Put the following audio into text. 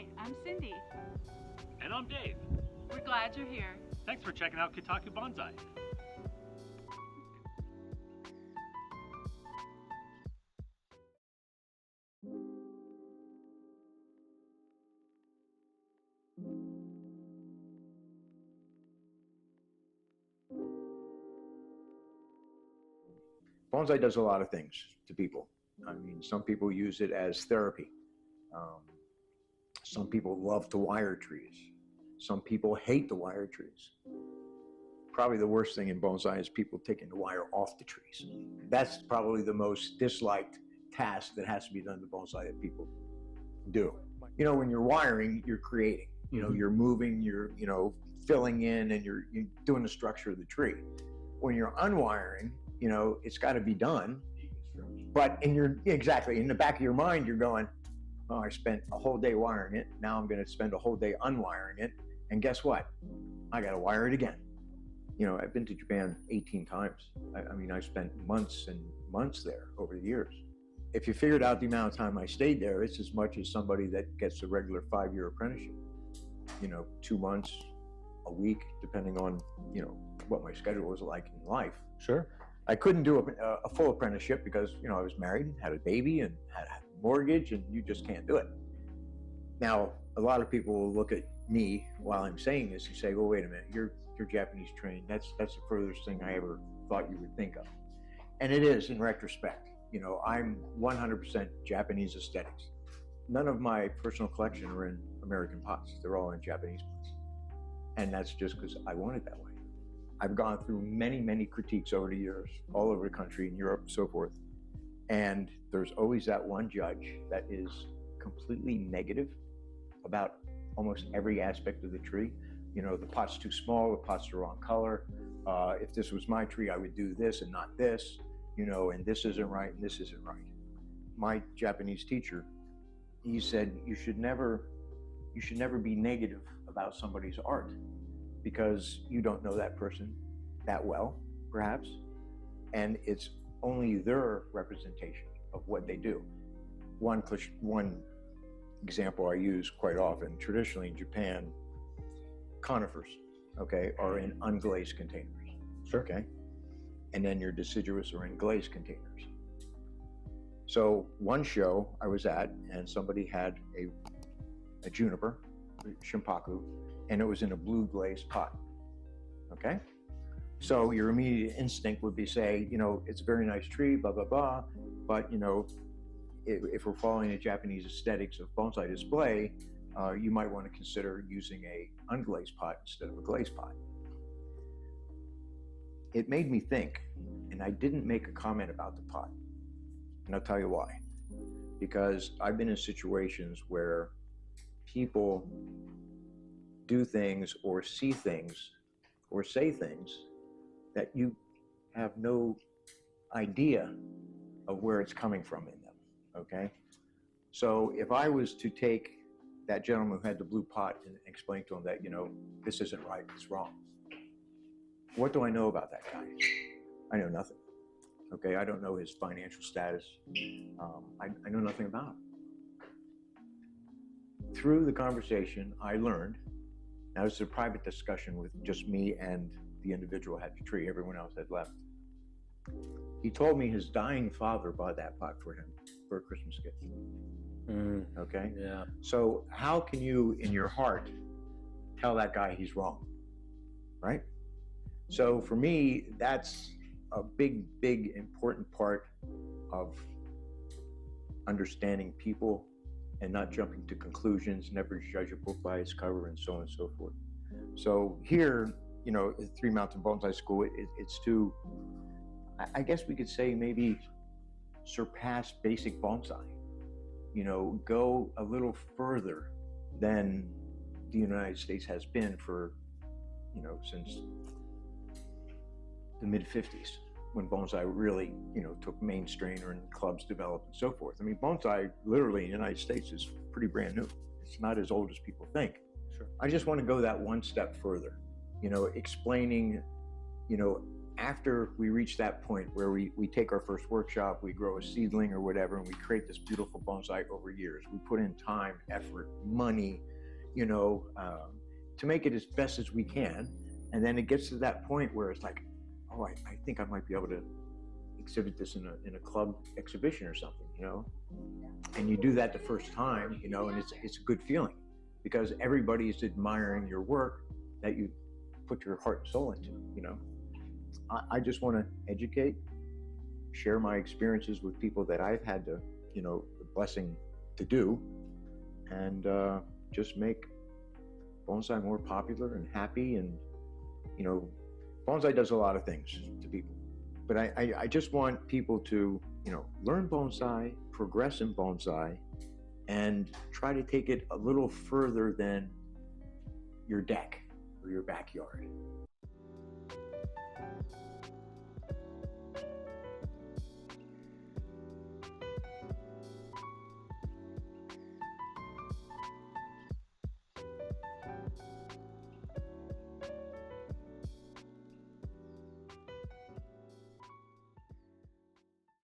Hi, I'm Cindy. And I'm Dave. We're glad you're here. Thanks for checking out Kotaku Bonsai. Bonsai does a lot of things to people. I mean, some people use it as therapy. Some people love to wire trees. Some people hate to wire trees. Probably the worst thing in bonsai is people taking the wire off the trees. That's probably the most disliked task that has to be done to bonsai that people do. You know, when you're wiring, you're creating. You know, you're moving, you're, filling in, and you're doing the structure of the tree. When you're unwiring, it's got to be done. But in the back of your mind, you're going, oh, I spent a whole day wiring it. Now I'm going to spend a whole day unwiring it. And guess what? I got to wire it again. I've been to Japan 18 times. I spent months and months there over the years. If you figured out the amount of time I stayed there, it's as much as somebody that gets a regular 5-year apprenticeship. 2 months, a week, depending on, what my schedule was like in life. Sure. I couldn't do a full apprenticeship because, I was married, had a baby, and had a mortgage, and you just can't do it. Now, a lot of people will look at me while I'm saying this and say, well, wait a minute, you're Japanese trained. That's the furthest thing I ever thought you would think of. And it is in retrospect. I'm 100% Japanese aesthetics. None of my personal collection are in American pots. They're all in Japanese pots. And that's just because I want it that way. I've gone through many, many critiques over the years, all over the country, in Europe, and so forth. And there's always that one judge that is completely negative about almost every aspect of the tree. The pot's too small, the pot's the wrong color. If this was my tree, I would do this and not this, and this isn't right and this isn't right. My Japanese teacher, he said, you should never be negative about somebody's art, because you don't know that person that well, perhaps, and it's only their representation of what they do. One example I use quite often, traditionally in Japan, conifers, are in unglazed containers. Sure. Okay, and then your deciduous are in glazed containers. So one show I was at, and somebody had a juniper, shimpaku, and it was in a blue glazed pot. Okay? So your immediate instinct would be say, it's a very nice tree, blah, blah, blah, but, if we're following the Japanese aesthetics of bonsai display, you might want to consider using a unglazed pot instead of a glazed pot. It made me think, and I didn't make a comment about the pot. And I'll tell you why. Because I've been in situations where people do things or see things or say things that you have no idea of where it's coming from in them, okay? So if I was to take that gentleman who had the blue pot and explain to him that, this isn't right, it's wrong, what do I know about that guy? I know nothing, okay? I don't know his financial status. I know nothing about him. Through the conversation, I learned, now this is a private discussion with just me and the individual who had the tree, everyone else had left. He told me his dying father bought that pot for him for a Christmas gift. Okay? Yeah. So how can you, in your heart, tell that guy he's wrong, right? So for me, that's a big, big, important part of understanding people and not jumping to conclusions, never judge a book by its cover, and so on and so forth. So here, at Three Mountain Bonsai School, it's to, I guess we could say, maybe surpass basic bonsai. Go a little further than the United States has been for, since the mid-50s, when bonsai really, took mainstream and clubs developed and so forth. I mean, bonsai literally in the United States is pretty brand new. It's not as old as people think. Sure. I just want to go that one step further, explaining, after we reach that point where we take our first workshop, we grow a seedling or whatever, and we create this beautiful bonsai over years. We put in time, effort, money, to make it as best as we can. And then it gets to that point where it's like, oh, I think I might be able to exhibit this in a club exhibition or something, And you do that the first time, and it's a good feeling because everybody is admiring your work that you put your heart and soul into, I just want to educate, share my experiences with people that I've had the blessing to do, and just make bonsai more popular and happy. And, bonsai does a lot of things to people, but I just want people to, learn bonsai, progress in bonsai, and try to take it a little further than your deck or your backyard.